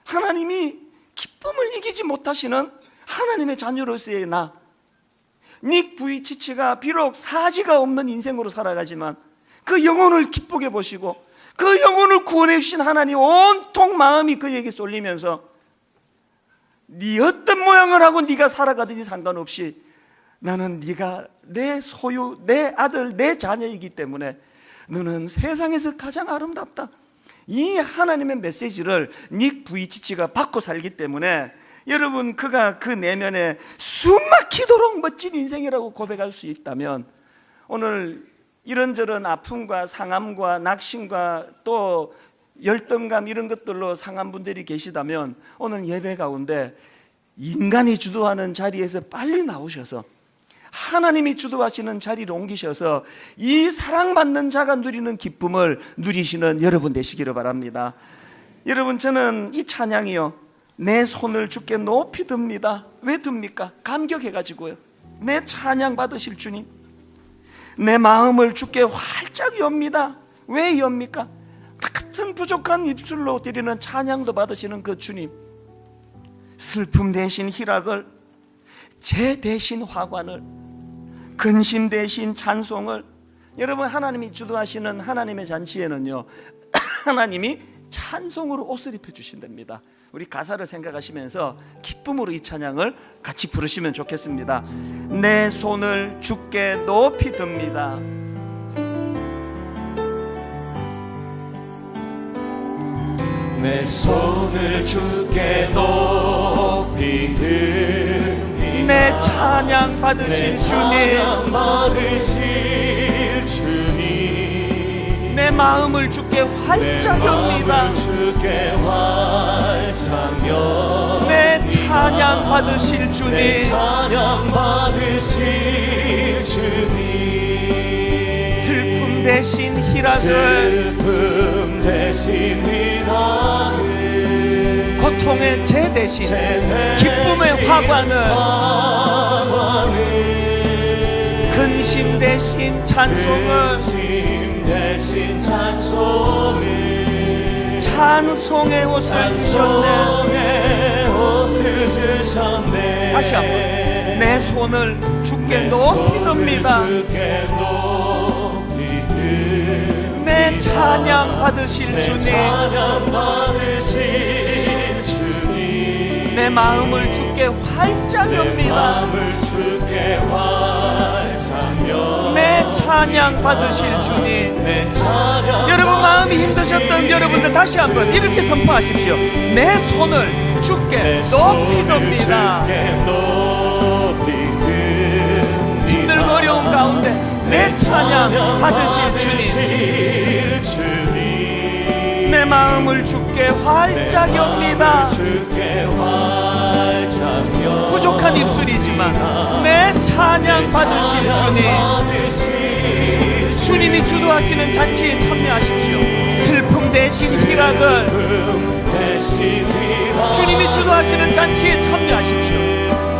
하나님이 기쁨을 이기지 못하시는 하나님의 자녀로서의 나, 닉 부이치치가 비록 사지가 없는 인생으로 살아가지만 그 영혼을 기쁘게 보시고 그 영혼을 구원해 주신 하나님 온통 마음이 그에게 쏠리면서 네 어떤 모양을 하고 네가 살아가든지 상관없이 나는 네가 내 소유, 내 아들, 내 자녀이기 때문에 너는 세상에서 가장 아름답다. 이 하나님의 메시지를 닉 부이치치가 받고 살기 때문에 여러분, 그가 그 내면에 숨막히도록 멋진 인생이라고 고백할 수 있다면 오늘 이런저런 아픔과 상함과 낙심과 또 열등감 이런 것들로 상한 분들이 계시다면 오늘 예배 가운데 인간이 주도하는 자리에서 빨리 나오셔서 하나님이 주도하시는 자리로 옮기셔서 이 사랑받는 자가 누리는 기쁨을 누리시는 여러분 되시기를 바랍니다. 여러분, 저는 이 찬양이요, 내 손을 주께 높이 듭니다. 왜 듭니까? 감격해가지고요. 내 찬양 받으실 주님, 내 마음을 주께 활짝 엽니다. 왜 엽니까? 같은 부족한 입술로 드리는 찬양도 받으시는 그 주님, 슬픔 대신 희락을, 재 대신 화관을, 근심 대신 찬송을, 여러분, 하나님이 주도하시는 하나님의 잔치에는요 하나님이 찬송으로 옷을 입혀 주신답니다. 우리 가사를 생각하시면서 기쁨으로 이 찬양을 같이 부르시면 좋겠습니다. 내 손을 주께 높이 듭니다. 내 손을 주께 높이 듭니다. 내 찬양 받으실 주님, 받으실 주님, 내 마음을 주께 활짝 엽니다. 주께 활짝 여, 내 찬양 받으실 주님, 내 찬양 받으실 주님, 슬픔 대신 희락을, 슬픔 대신 희락을, 고통의 제 대신 기쁨의 화관을, 근심 대신 찬송을, 대신 찬송을, 찬송의 옷을 주셨네. 다시 한번 내 손을 주께 높이 듭니다. 내 찬양 받으실 주님, 내 마음을 주께 활짝 엽니다. 내 찬양 받으실 주님. 여러분 마음이 힘드셨던 여러분들 다시 한번 이렇게 선포하십시오. 내 손을 주께 높이 듭니다. 힘들고 어려운 가운데 내 찬양 받으실 주님, 내 마음을 주께 활짝 엽니다. 부족한 입술이지만 내 찬양 받으실 주님, 주님이 주도하시는 잔치에 참여하십시오. 슬픔 대신 희락을, 주님이 주도하시는 잔치에 참여하십시오.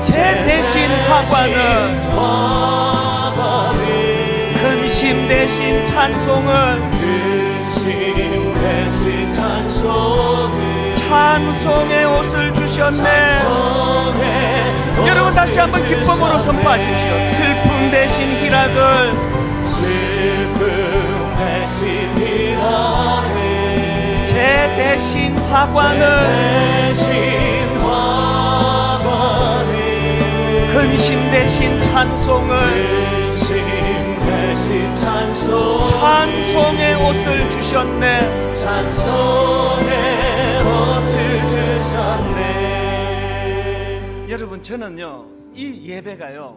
제 대신 화관을, 근심 대신 찬송을, 찬송의 옷을 주셨네. 여러분 다시 한번 기쁨으로 선포하십시오. 슬픔 대신 희락을, 제 대신 화관을, 근심 대신 찬송을, 찬송의 옷을 주셨네. 여러분 저는요 이 예배가요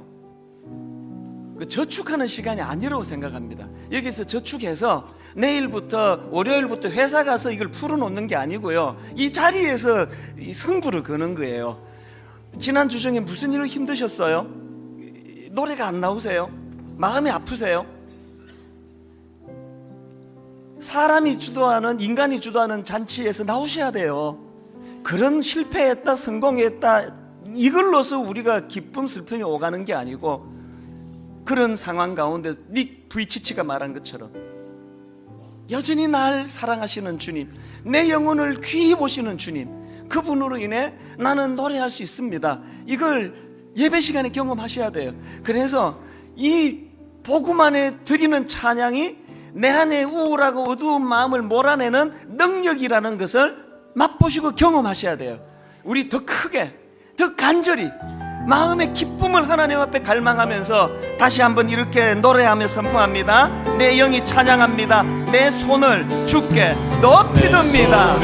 저축하는 시간이 아니라고 생각합니다. 여기서 저축해서 내일부터 월요일부터 회사 가서 이걸 풀어놓는 게 아니고요, 이 자리에서 이 승부를 거는 거예요. 지난주 중에 무슨 일로 힘드셨어요? 노래가 안 나오세요? 마음이 아프세요? 사람이 주도하는, 인간이 주도하는 잔치에서 나오셔야 돼요. 그런 실패했다 성공했다 이걸로서 우리가 기쁨 슬픔이 오가는 게 아니고, 그런 상황 가운데 닉 부이치치가 말한 것처럼 여전히 날 사랑하시는 주님, 내 영혼을 귀히 보시는 주님, 그분으로 인해 나는 노래할 수 있습니다. 이걸 예배 시간에 경험하셔야 돼요. 그래서 이 복음 안에 드리는 찬양이 내 안에 우울하고 어두운 마음을 몰아내는 능력이라는 것을 맛보시고 경험하셔야 돼요. 우리 더 크게, 더 간절히 마음의 기쁨을 하나님 앞에 갈망하면서 다시 한번 이렇게 노래하며 선포합니다. 내 영이 찬양합니다. 내 손을 주께 높이 듭니다.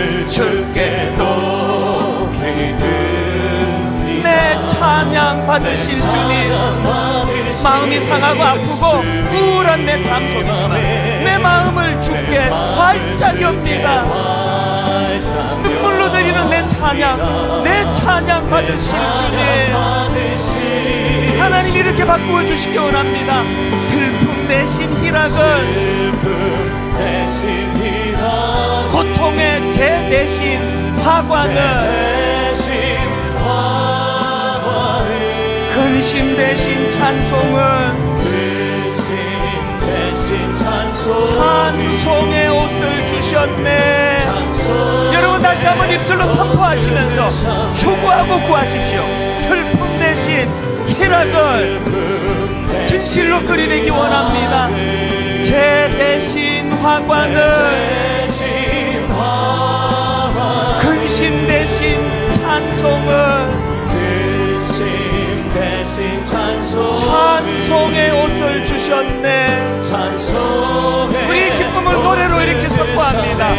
내 찬양 받으실 주님, 마음이 상하고 아프고 우울한 내 삶 속이지만 내 마음을 주께 활짝 엽니다. 눈물로 드리는 내 찬양 받으실 주님, 하나님 이렇게 바꾸어 주시기 원합니다. 슬픔 대신 희락을, 고통의 제 대신 화관을, 근심 대신 찬송을, 찬송의 옷을 주셨네. 여러분 다시 한번 입술로 선포하시면서 추구하고 구하십시오. 슬픔 대신 희락을 진실로 그리되기 원합니다. 제 대신 화관을, 근심 대신 찬송을, 찬송의 옷을 주셨네. 우리 기쁨을 노래로 이렇게 선포합니다.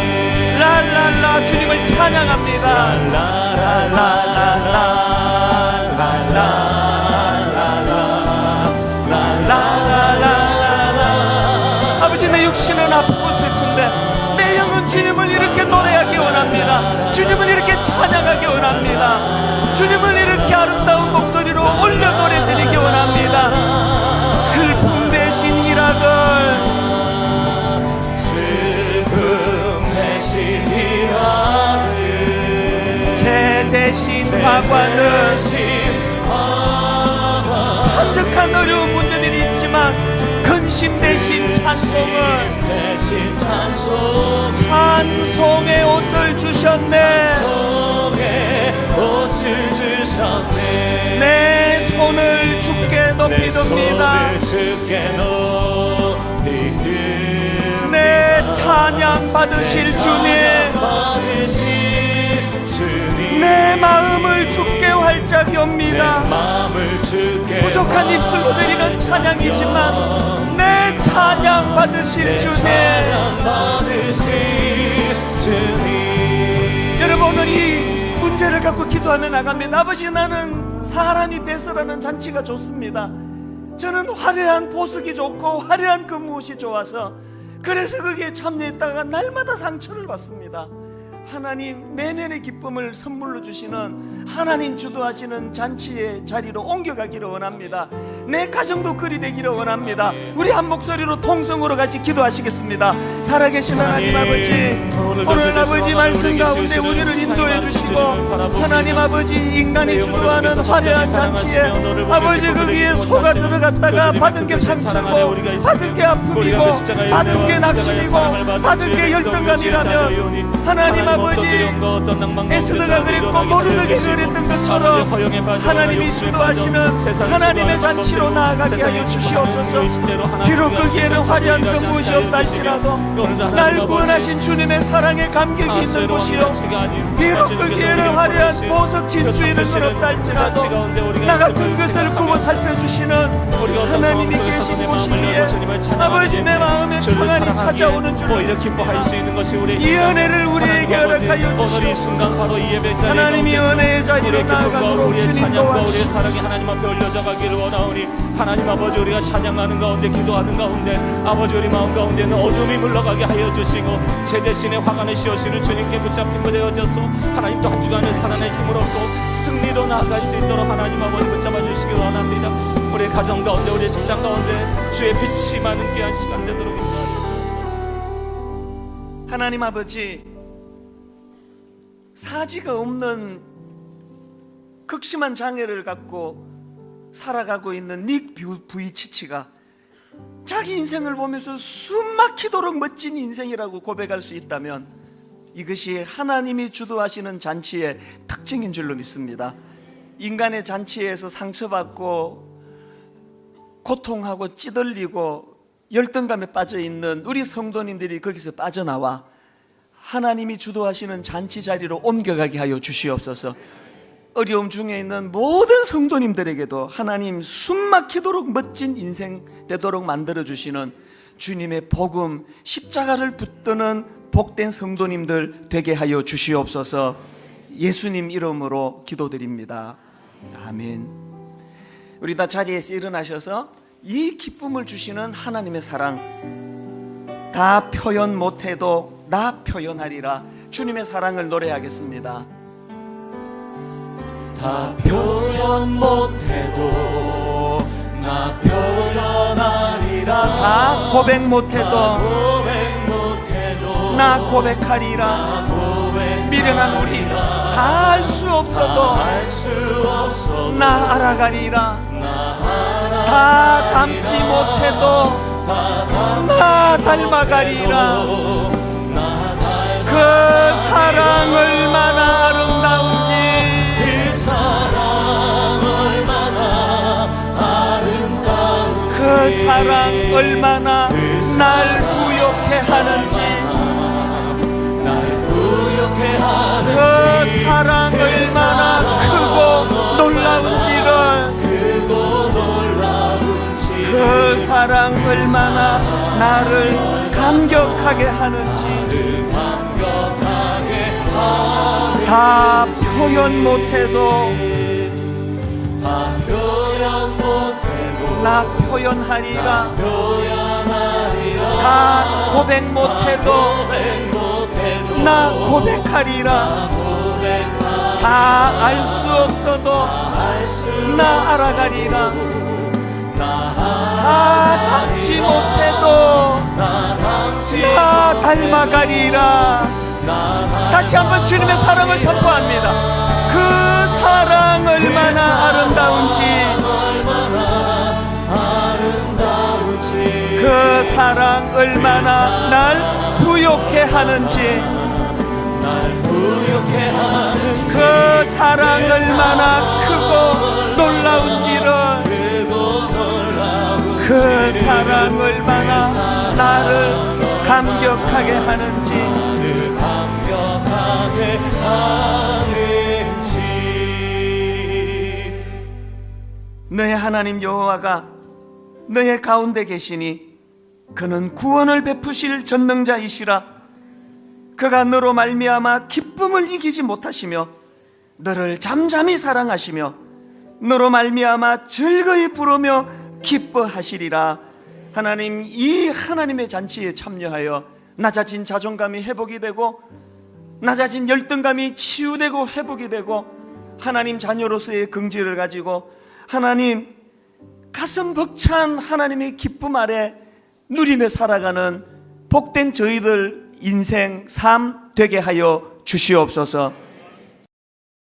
랄랄라 기도합니다. 주님을 찬양합니다. 아버지, 내 육신은 아프고 슬픈데 내 영은 주님을 이렇게 노래하기 원합니다. 주님을 이렇게 찬양하기 원합니다. 주님을 이렇게 아름다운 목소리로 올려 노래 드리기 원합니다. 슬픔 대신 희락을, 슬픔 대신 희락을, 죄 대신 화관을, 산적한 어려운 문제들이 있지만 근심 대신 찬송을, 찬송의 옷을 주셨네. 내 손을 주께 높이 듭니다. 내 찬양 받으실 주님, 내 마음을 주께 활짝 엽니다. 부족한 입술로 드리는 찬양이지만 내 찬양 받으실 주님. 여러분, 오늘 이 문제를 갖고 기도하며 나갑니다. 아버지, 나는 사람이 배설하는 잔치가 좋습니다. 저는 화려한 보석이 좋고 화려한 금무옷이 좋아서 그래서 거기에 참여했다가 날마다 상처를 받습니다. 하나님, 내면의 기쁨을 선물로 주시는 하나님 주도하시는 잔치의 자리로 옮겨가기를 원합니다. 내 가정도 그리 되기를 원합니다. 우리 한 목소리로 통성으로 같이 기도하시겠습니다. 살아계신 하나님 아버지, 오늘 아버지 말씀 가운데 우리를 인도해 주시고, 하나님 아버지, 인간이 주도하는 화려한 잔치에 아버지 거기에 속아 들어갔다가 받은 게 상처고, 받은 게 아픔이고, 받은 게 낙심이고, 받은 게 열등감이라면 하나님 아버지, 에스더가 그랬고 모르드게가 그랬던 것처럼 하나님이 주도하시는 하나님의 잔치로 나아가게 하여 주시옵소서. 비록 거기에는 화려한 금무엇이 없다 할지라도 날 구원하신 주님의 사랑에 감격이 있는 곳이요, 비록 거기에는 화려한 보석 진주 이런 건 없다 할지라도 나 같은 것을 보고 살펴주시는 하나님이 계신 곳이기에 아버지, 내 마음에 평안이 찾아오는 줄로 믿습니다. 이 은혜를 우리에게 허락하여 주시옵소서. 하나님이 은혜의 자리로 나아가도록 주님 도와주시옵소서. 사랑이 하나님 앞에 올려져 가기를 원하오니, 하나님 아버지, 우리가 찬양하는 가운데, 기도하는 가운데 아버지 우리 마음 가운데는 어둠이 물러가게 하여 주시고, 제 대신에 화관을 씌우시는 주님께 붙잡힘을 되어져서 하나님 또 한 주간을 살아낼 힘을 얻고 승리로 나아갈 수 있도록 하나님 아버지 붙잡아 주시기 원합니다. 우리 가정 가운데, 우리 직장 가운데 주의 빛이 많은 귀한 시간 되도록 인도하여 주옵소서. 하나님 아버지, 사지가 없는 극심한 장애를 갖고 살아가고 있는 닉 부이치치가 자기 인생을 보면서 숨막히도록 멋진 인생이라고 고백할 수 있다면 이것이 하나님이 주도하시는 잔치의 특징인 줄로 믿습니다. 인간의 잔치에서 상처받고 고통하고 찌들리고 열등감에 빠져있는 우리 성도님들이 거기서 빠져나와 하나님이 주도하시는 잔치 자리로 옮겨가게 하여 주시옵소서. 어려움 중에 있는 모든 성도님들에게도 하나님 숨막히도록 멋진 인생 되도록 만들어주시는 주님의 복음, 십자가를 붙드는 복된 성도님들 되게 하여 주시옵소서. 예수님 이름으로 기도드립니다. 아멘. 우리 다 자리에서 일어나셔서 이 기쁨을 주시는 하나님의 사랑, 다 표현 못해도 나 표현하리라, 주님의 사랑을 노래하겠습니다. 다 표현 못해도 나 표현하리라, 다 고백 못해도 나 고백하리라, 미련한 우리 다 알 수 없어도 나 알아가리라, 다 닮지 못해도 나 닮아가리라. 그 사랑 얼마나 아름다운지, 그 사랑 얼마나 날 부욕해 하는지, 그 사랑 얼마나 크고 놀라운지를, 그 사랑 얼마나 나를 감격하게 하는지, 다 표현 못해도 나 표현하리라. 다 고백 못해도 나 고백하리라. 다 알 수 없어도 나 알아가리라. 다 닮지 못해도 나 닮아가리라. 다시 한번 주님의 사랑을 선포합니다. 그 사랑 얼마나 아름다운지, 그 사랑 얼마나 날 부욕해 하는지, 그 사랑 얼마나 크고 놀라운지를, 그 사랑 얼마나 나를 감격하게 하는지, 너의 하나님 여호와가 너의 가운데 계시니 그는 구원을 베푸실 전능자이시라. 그가 너로 말미암아 기쁨을 이기지 못하시며 너를 잠잠히 사랑하시며 너로 말미암아 즐거이 부르며 기뻐하시리라. 하나님, 이 하나님의 잔치에 참여하여 낮아진 자존감이 회복이 되고 낮아진 열등감이 치유되고 회복이 되고 하나님 자녀로서의 긍지를 가지고 하나님 가슴 벅찬 하나님의 기쁨 아래 누리며 살아가는 복된 저희들 인생 삶 되게 하여 주시옵소서.